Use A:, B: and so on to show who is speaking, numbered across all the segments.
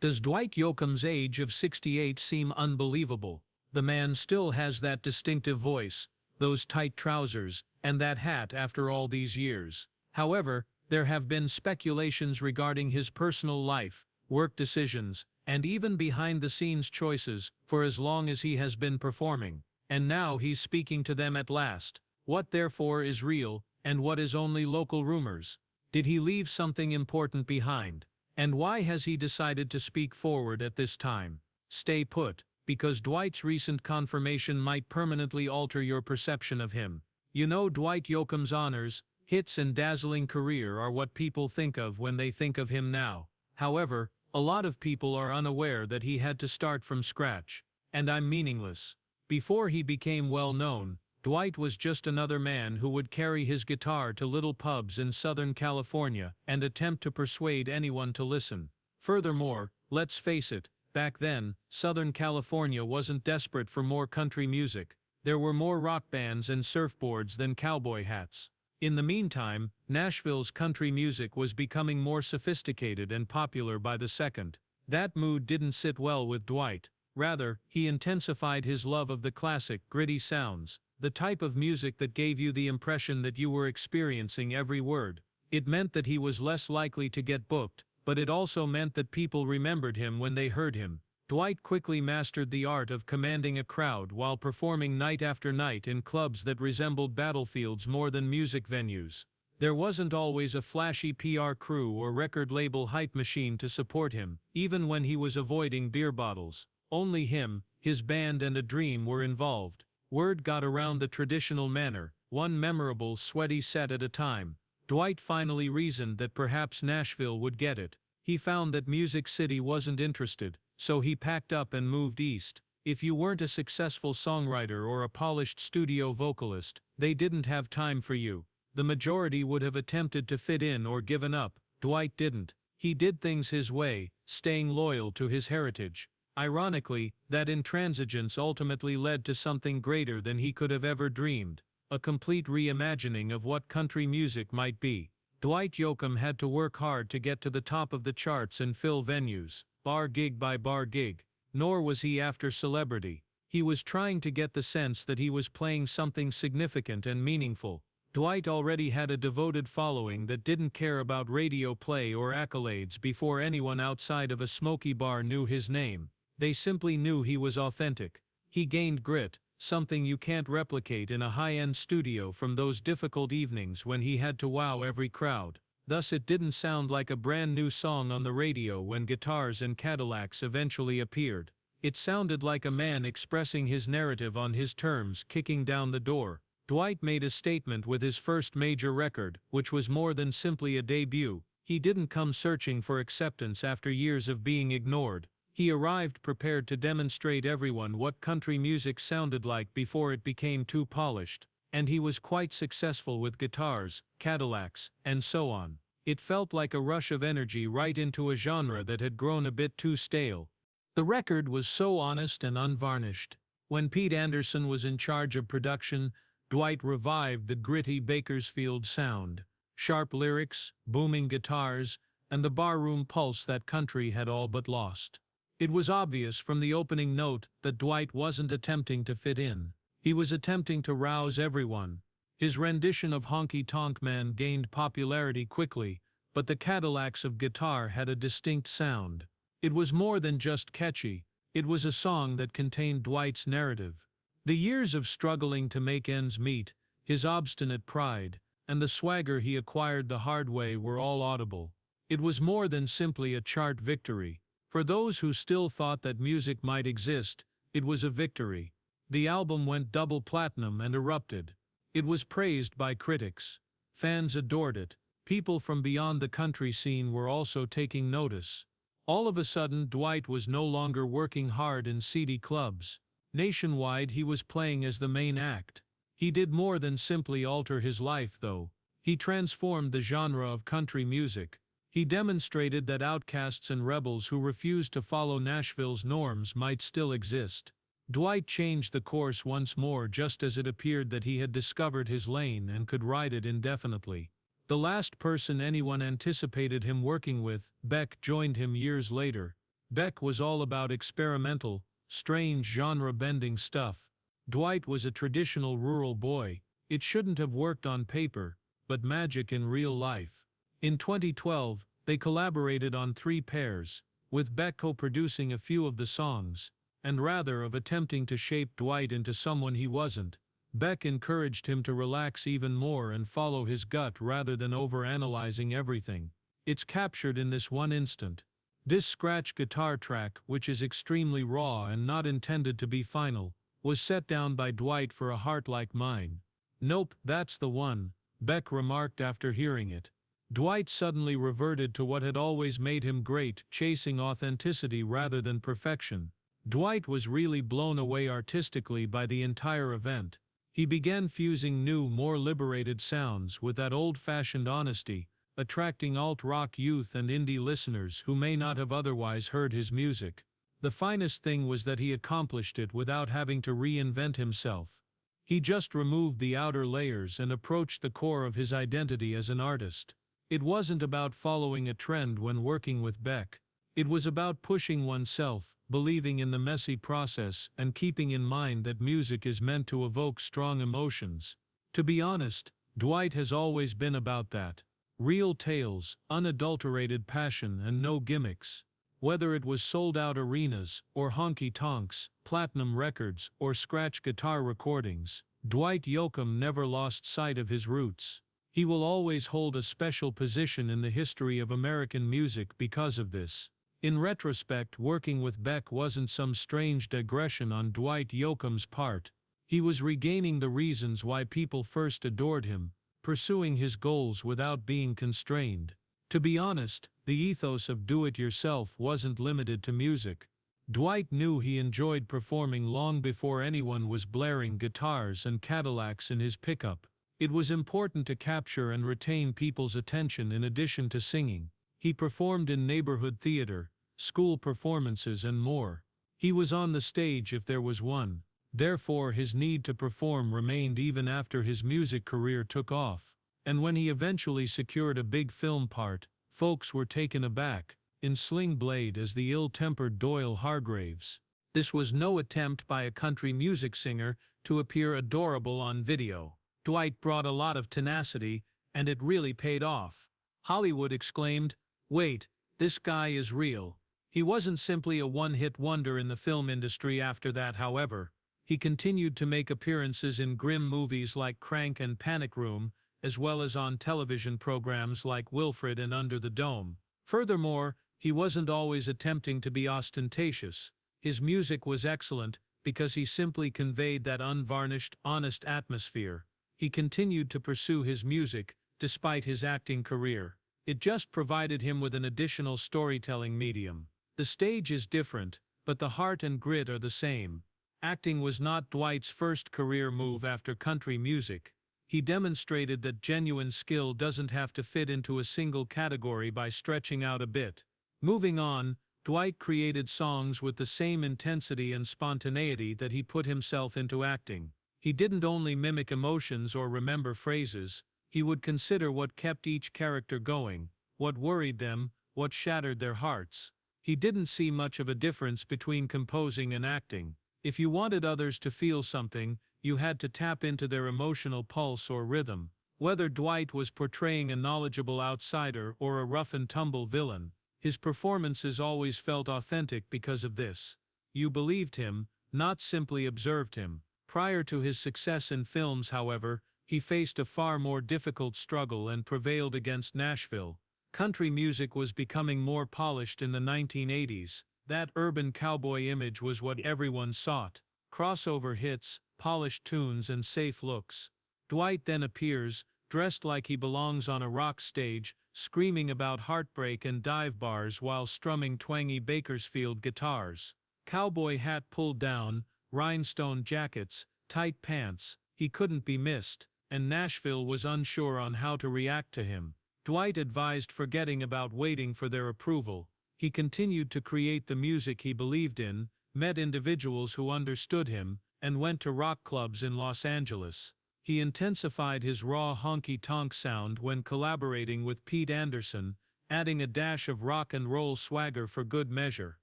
A: Does Dwight Yoakam's age of 68 seem unbelievable? The man still has that distinctive voice, those tight trousers, and that hat after all these years. However, there have been speculations regarding his personal life, work decisions, and even behind-the-scenes choices for as long as he has been performing. And now he's speaking to them at last. What therefore is real, and what is only local rumors? Did he leave something important behind? And why has he decided to speak forward at this time? Stay put, because Dwight's recent confirmation might permanently alter your perception of him. You know, Dwight Yoakam's honors, hits and dazzling career are what people think of when they think of him now. However, a lot of people are unaware that he had to start from scratch. And I'm meaningless. Before he became well known, Dwight was just another man who would carry his guitar to little pubs in Southern California and attempt to persuade anyone to listen. Furthermore, let's face it, back then, Southern California wasn't desperate for more country music. There were more rock bands and surfboards than cowboy hats. In the meantime, Nashville's country music was becoming more sophisticated and popular by the second. That mood didn't sit well with Dwight. Rather, he intensified his love of the classic, gritty sounds, the type of music that gave you the impression that you were experiencing every word. It meant that he was less likely to get booked, but it also meant that people remembered him when they heard him. Dwight quickly mastered the art of commanding a crowd while performing night after night in clubs that resembled battlefields more than music venues. There wasn't always a flashy PR crew or record label hype machine to support him, even when he was avoiding beer bottles. Only him, his band and a dream were involved. Word got around the traditional manner, one memorable, sweaty set at a time. Dwight finally reasoned that perhaps Nashville would get it. He found that Music City wasn't interested, so he packed up and moved east. If you weren't a successful songwriter or a polished studio vocalist, they didn't have time for you. The majority would have attempted to fit in or given up. Dwight didn't. He did things his way, staying loyal to his heritage. Ironically, that intransigence ultimately led to something greater than he could have ever dreamed, a complete reimagining of what country music might be. Dwight Yoakam had to work hard to get to the top of the charts and fill venues, bar gig by bar gig. Nor was he after celebrity. He was trying to get the sense that he was playing something significant and meaningful. Dwight already had a devoted following that didn't care about radio play or accolades before anyone outside of a smoky bar knew his name. They simply knew he was authentic. He gained grit, something you can't replicate in a high-end studio from those difficult evenings when he had to wow every crowd. Thus it didn't sound like a brand new song on the radio when Guitars and Cadillacs eventually appeared. It sounded like a man expressing his narrative on his terms, kicking down the door. Dwight made a statement with his first major record, which was more than simply a debut. He didn't come searching for acceptance after years of being ignored. He arrived prepared to demonstrate everyone what country music sounded like before it became too polished. And he was quite successful with Guitars, Cadillacs, and so on. It felt like a rush of energy right into a genre that had grown a bit too stale. The record was so honest and unvarnished. When Pete Anderson was in charge of production, Dwight revived the gritty Bakersfield sound. Sharp lyrics, booming guitars, and the barroom pulse that country had all but lost. It was obvious from the opening note that Dwight wasn't attempting to fit in. He was attempting to rouse everyone. His rendition of Honky Tonk Man gained popularity quickly, but the Cadillacs of Guitar had a distinct sound. It was more than just catchy. It was a song that contained Dwight's narrative. The years of struggling to make ends meet, his obstinate pride, and the swagger he acquired the hard way were all audible. It was more than simply a chart victory. For those who still thought that music might exist, it was a victory. The album went double platinum and erupted. It was praised by critics. Fans adored it. People from beyond the country scene were also taking notice. All of a sudden, Dwight was no longer working hard in seedy clubs. Nationwide, he was playing as the main act. He did more than simply alter his life, though. He transformed the genre of country music. He demonstrated that outcasts and rebels who refused to follow Nashville's norms might still exist. Dwight changed the course once more just as it appeared that he had discovered his lane and could ride it indefinitely. The last person anyone anticipated him working with, Beck, joined him years later. Beck was all about experimental, strange genre-bending stuff. Dwight was a traditional rural boy. It shouldn't have worked on paper, but magic in real life. In 2012, they collaborated on 3 pairs, with Beck co-producing a few of the songs, and rather of attempting to shape Dwight into someone he wasn't, Beck encouraged him to relax even more and follow his gut rather than overanalyzing everything. It's captured in this one instant. This scratch guitar track, which is extremely raw and not intended to be final, was set down by Dwight for a heart like mine. "Nope, that's the one," Beck remarked after hearing it. Dwight suddenly reverted to what had always made him great, chasing authenticity rather than perfection. Dwight was really blown away artistically by the entire event. He began fusing new, more liberated sounds with that old-fashioned honesty, attracting alt-rock youth and indie listeners who may not have otherwise heard his music. The finest thing was that he accomplished it without having to reinvent himself. He just removed the outer layers and approached the core of his identity as an artist. It wasn't about following a trend when working with Beck. It was about pushing oneself, believing in the messy process, and keeping in mind that music is meant to evoke strong emotions. To be honest, Dwight has always been about that. Real tales, unadulterated passion, and no gimmicks. Whether it was sold-out arenas, or honky-tonks, platinum records, or scratch guitar recordings, Dwight Yoakam never lost sight of his roots. He will always hold a special position in the history of American music because of this. In retrospect, working with Beck wasn't some strange digression on Dwight Yoakam's part. He was regaining the reasons why people first adored him, pursuing his goals without being constrained. To be honest, the ethos of do-it-yourself wasn't limited to music. Dwight knew he enjoyed performing long before anyone was blaring guitars and Cadillacs in his pickup. It was important to capture and retain people's attention in addition to singing. He performed in neighborhood theater, school performances, and more. He was on the stage if there was one. Therefore, his need to perform remained even after his music career took off. And when he eventually secured a big film part, folks were taken aback, in Sling Blade as the ill-tempered Doyle Hargraves. This was no attempt by a country music singer to appear adorable on video. Dwight brought a lot of tenacity, and it really paid off. Hollywood exclaimed, "Wait, this guy is real." He wasn't simply a one-hit wonder in the film industry after that, however. He continued to make appearances in grim movies like Crank and Panic Room, as well as on television programs like Wilfred and Under the Dome. Furthermore, he wasn't always attempting to be ostentatious. His music was excellent because he simply conveyed that unvarnished, honest atmosphere. He continued to pursue his music, despite his acting career. It just provided him with an additional storytelling medium. The stage is different, but the heart and grit are the same. Acting was not Dwight's first career move after country music. He demonstrated that genuine skill doesn't have to fit into a single category by stretching out a bit. Moving on, Dwight created songs with the same intensity and spontaneity that he put himself into acting. He didn't only mimic emotions or remember phrases, he would consider what kept each character going, what worried them, what shattered their hearts. He didn't see much of a difference between composing and acting. If you wanted others to feel something, you had to tap into their emotional pulse or rhythm. Whether Dwight was portraying a knowledgeable outsider or a rough-and-tumble villain, his performances always felt authentic because of this. You believed him, not simply observed him. Prior to his success in films, however, he faced a far more difficult struggle and prevailed against Nashville. Country music was becoming more polished in the 1980s. That urban cowboy image was what everyone sought. Crossover hits, polished tunes, and safe looks. Dwight then appears, dressed like he belongs on a rock stage, screaming about heartbreak and dive bars while strumming twangy Bakersfield guitars. Cowboy hat pulled down, rhinestone jackets, tight pants, he couldn't be missed, and Nashville was unsure on how to react to him. Dwight advised forgetting about waiting for their approval. He continued to create the music he believed in, met individuals who understood him, and went to rock clubs in Los Angeles. He intensified his raw honky-tonk sound when collaborating with Pete Anderson, adding a dash of rock and roll swagger for good measure.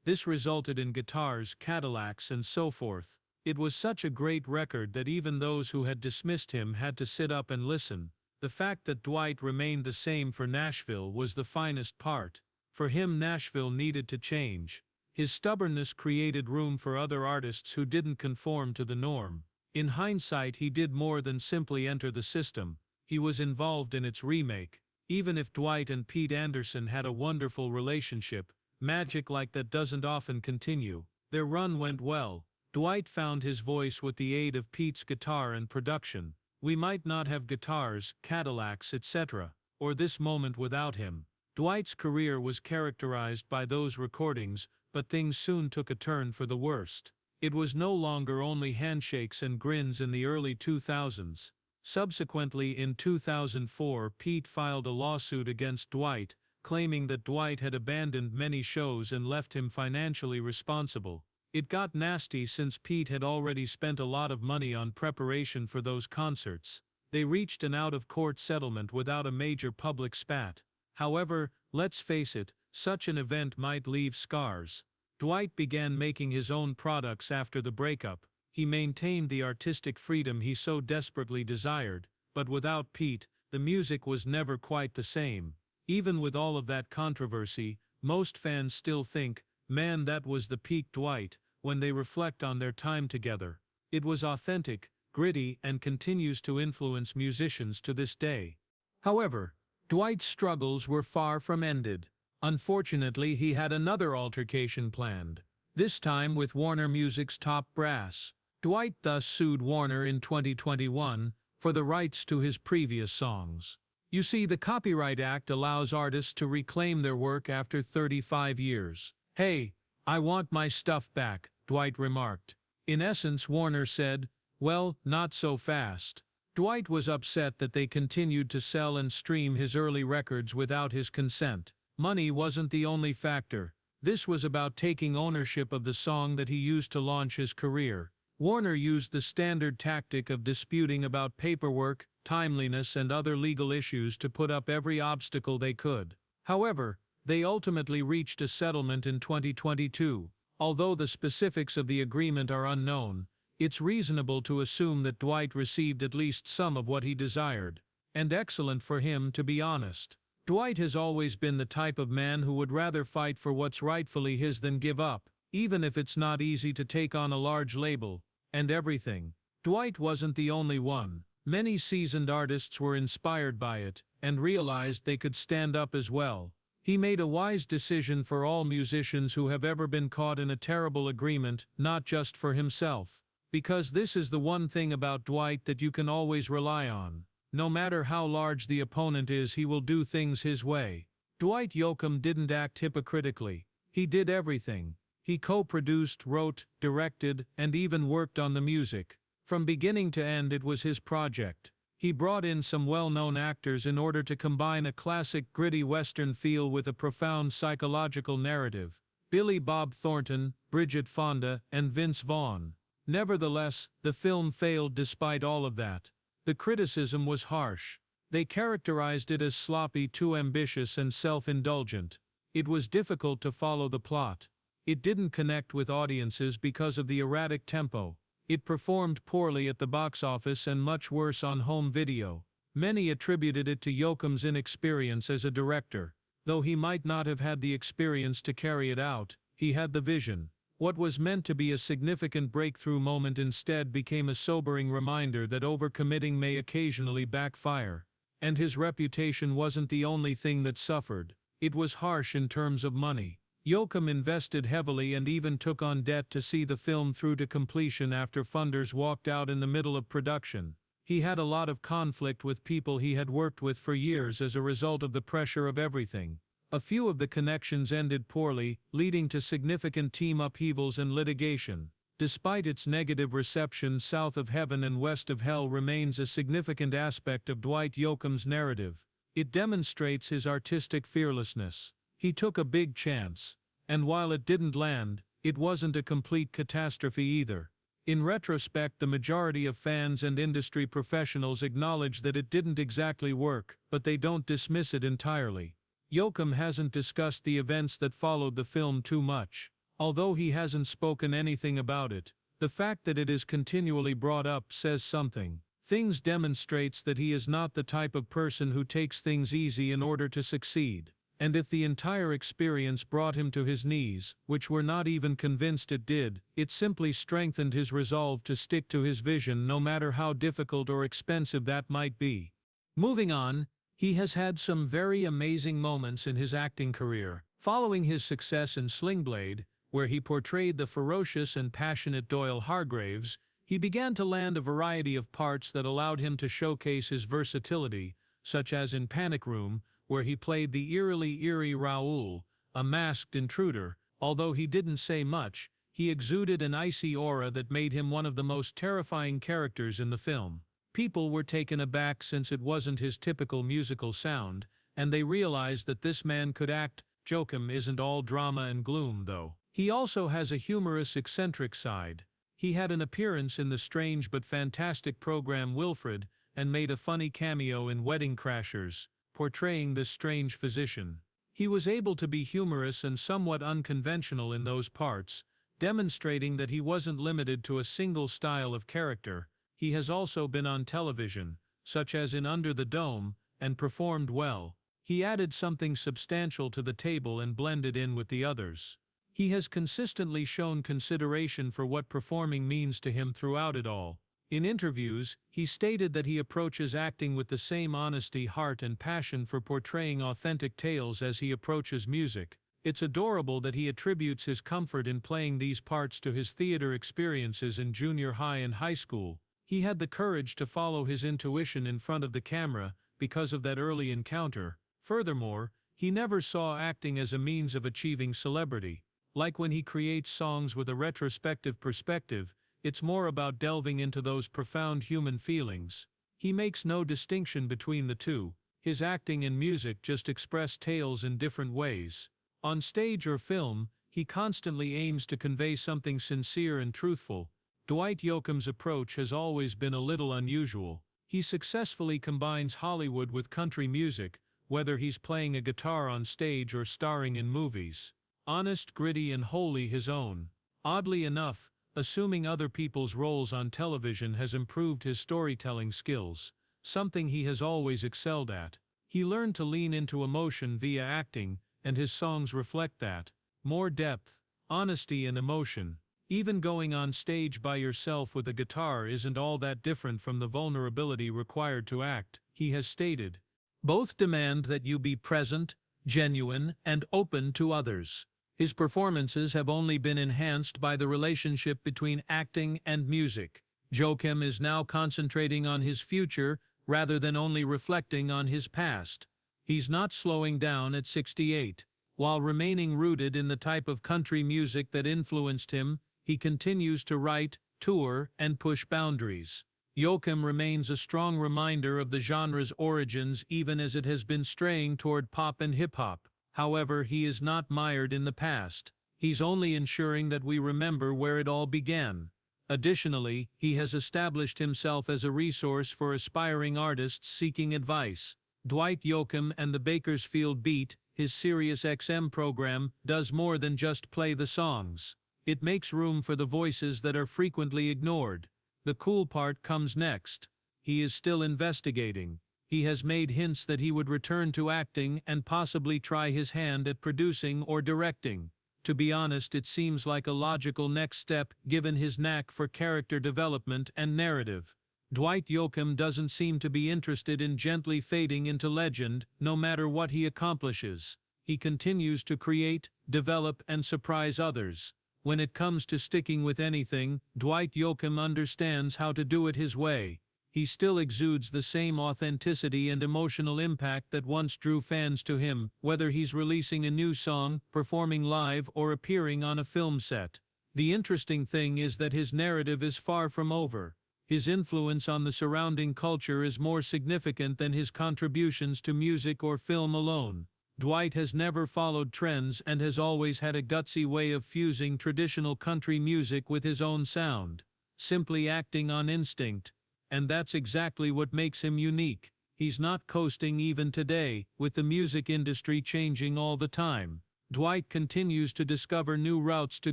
A: This resulted in guitars, Cadillacs, and so forth. It was such a great record that even those who had dismissed him had to sit up and listen. The fact that Dwight remained the same for Nashville was the finest part. For him, Nashville needed to change. His stubbornness created room for other artists who didn't conform to the norm. In hindsight, he did more than simply enter the system. He was involved in its remake. Even if Dwight and Pete Anderson had a wonderful relationship, magic like that doesn't often continue. Their run went well. Dwight found his voice with the aid of Pete's guitar and production. We might not have guitars, Cadillacs, etc., or this moment without him. Dwight's career was characterized by those recordings, but things soon took a turn for the worst. It was no longer only handshakes and grins in the early 2000s. Subsequently, in 2004, Pete filed a lawsuit against Dwight, claiming that Dwight had abandoned many shows and left him financially responsible. It got nasty since Pete had already spent a lot of money on preparation for those concerts. They reached an out-of-court settlement without a major public spat. However, let's face it, such an event might leave scars. Dwight began making his own products after the breakup. He maintained the artistic freedom he so desperately desired, but without Pete, the music was never quite the same. Even with all of that controversy, most fans still think, man, that was the peak Dwight, when they reflect on their time together. It was authentic, gritty, and continues to influence musicians to this day. However, Dwight's struggles were far from ended. Unfortunately, he had another altercation planned, this time with Warner Music's top brass. Dwight thus sued Warner in 2021 for the rights to his previous songs. You see, the Copyright Act allows artists to reclaim their work after 35 years. "Hey, I want my stuff back," Dwight remarked. In essence, Warner said, "Well, not so fast." Dwight was upset that they continued to sell and stream his early records without his consent. Money wasn't the only factor. This was about taking ownership of the song that he used to launch his career. Warner used the standard tactic of disputing about paperwork, timeliness, and other legal issues to put up every obstacle they could. However, they ultimately reached a settlement in 2022. Although the specifics of the agreement are unknown, it's reasonable to assume that Dwight received at least some of what he desired. And excellent for him, to be honest. Dwight has always been the type of man who would rather fight for what's rightfully his than give up, even if it's not easy to take on a large label and everything. Dwight wasn't the only one. Many seasoned artists were inspired by it and realized they could stand up as well. He made a wise decision for all musicians who have ever been caught in a terrible agreement, not just for himself. Because this is the one thing about Dwight that you can always rely on. No matter how large the opponent is, he will do things his way. Dwight Yoakam didn't act hypocritically. He did everything. He co-produced, wrote, directed, and even worked on the music. From beginning to end, it was his project. He brought in some well-known actors in order to combine a classic gritty Western feel with a profound psychological narrative. Billy Bob Thornton, Bridget Fonda, and Vince Vaughn. Nevertheless, the film failed despite all of that. The criticism was harsh. They characterized it as sloppy, too ambitious, and self-indulgent. It was difficult to follow the plot. It didn't connect with audiences because of the erratic tempo. It performed poorly at the box office and much worse on home video. Many attributed it to Yoakam's inexperience as a director. Though he might not have had the experience to carry it out, he had the vision. What was meant to be a significant breakthrough moment instead became a sobering reminder that overcommitting may occasionally backfire. And his reputation wasn't the only thing that suffered. It was harsh in terms of money. Yoakam invested heavily and even took on debt to see the film through to completion after funders walked out in the middle of production. He had a lot of conflict with people he had worked with for years as a result of the pressure of everything. A few of the connections ended poorly, leading to significant team upheavals and litigation. Despite its negative reception, South of Heaven and West of Hell remains a significant aspect of Dwight Yoakam's narrative. It demonstrates his artistic fearlessness. He took a big chance. And while it didn't land, it wasn't a complete catastrophe either. In retrospect, the majority of fans and industry professionals acknowledge that it didn't exactly work, but they don't dismiss it entirely. Yoakam hasn't discussed the events that followed the film too much. Although he hasn't spoken anything about it, the fact that it is continually brought up says something. Things demonstrates that he is not the type of person who takes things easy in order to succeed. And if the entire experience brought him to his knees, which we're not even convinced it did, it simply strengthened his resolve to stick to his vision no matter how difficult or expensive that might be. Moving on, he has had some very amazing moments in his acting career. Following his success in Sling Blade, where he portrayed the ferocious and passionate Doyle Hargraves, he began to land a variety of parts that allowed him to showcase his versatility, such as in Panic Room, where he played the eerily eerie Raoul, a masked intruder. Although he didn't say much, he exuded an icy aura that made him one of the most terrifying characters in the film. People were taken aback since it wasn't his typical musical sound, and they realized that this man could act. Yoakam isn't all drama and gloom, though. He also has a humorous, eccentric side. He had an appearance in the strange but fantastic program Wilfred, and made a funny cameo in Wedding Crashers, portraying this strange physician. He was able to be humorous and somewhat unconventional in those parts, demonstrating that he wasn't limited to a single style of character. He has also been on television, such as in Under the Dome, and performed well. He added something substantial to the table and blended in with the others. He has consistently shown consideration for what performing means to him throughout it all. In interviews, he stated that he approaches acting with the same honesty, heart, and passion for portraying authentic tales as he approaches music. It's adorable that he attributes his comfort in playing these parts to his theater experiences in junior high and high school. He had the courage to follow his intuition in front of the camera because of that early encounter. Furthermore, he never saw acting as a means of achieving celebrity. Like when he creates songs with a retrospective perspective, it's more about delving into those profound human feelings. He makes no distinction between the two. His acting and music just express tales in different ways. On stage or film, he constantly aims to convey something sincere and truthful. Dwight Yoakam's approach has always been a little unusual. He successfully combines Hollywood with country music, whether he's playing a guitar on stage or starring in movies. Honest, gritty, and wholly his own. Oddly enough, assuming other people's roles on television has improved his storytelling skills, something he has always excelled at. He learned to lean into emotion via acting, and his songs reflect that. More depth, honesty, and emotion. Even going on stage by yourself with a guitar isn't all that different from the vulnerability required to act, he has stated. Both demand that you be present, genuine, and open to others. His performances have only been enhanced by the relationship between acting and music. Yoakam is now concentrating on his future rather than only reflecting on his past. He's not slowing down at 68. While remaining rooted in the type of country music that influenced him, he continues to write, tour, and push boundaries. Yoakam remains a strong reminder of the genre's origins even as it has been straying toward pop and hip-hop. However, he is not mired in the past. He's only ensuring that we remember where it all began. Additionally, he has established himself as a resource for aspiring artists seeking advice. Dwight Yoakam and the Bakersfield Beat, his SiriusXM program, does more than just play the songs. It makes room for the voices that are frequently ignored. The cool part comes next. He is still investigating. He has made hints that he would return to acting and possibly try his hand at producing or directing. To be honest, it seems like a logical next step given his knack for character development and narrative. Dwight Yoakam doesn't seem to be interested in gently fading into legend, no matter what he accomplishes. He continues to create, develop, and surprise others. When it comes to sticking with anything, Dwight Yoakam understands how to do it his way. He still exudes the same authenticity and emotional impact that once drew fans to him, whether he's releasing a new song, performing live, or appearing on a film set. The interesting thing is that his narrative is far from over. His influence on the surrounding culture is more significant than his contributions to music or film alone. Dwight has never followed trends and has always had a gutsy way of fusing traditional country music with his own sound, simply acting on instinct. And that's exactly what makes him unique. He's not coasting even today, with the music industry changing all the time. Dwight continues to discover new routes to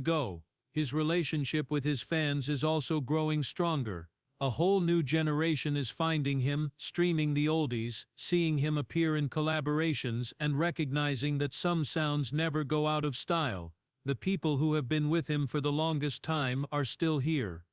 A: go. His relationship with his fans is also growing stronger. A whole new generation is finding him, streaming the oldies, seeing him appear in collaborations, and recognizing that some sounds never go out of style. The people who have been with him for the longest time are still here.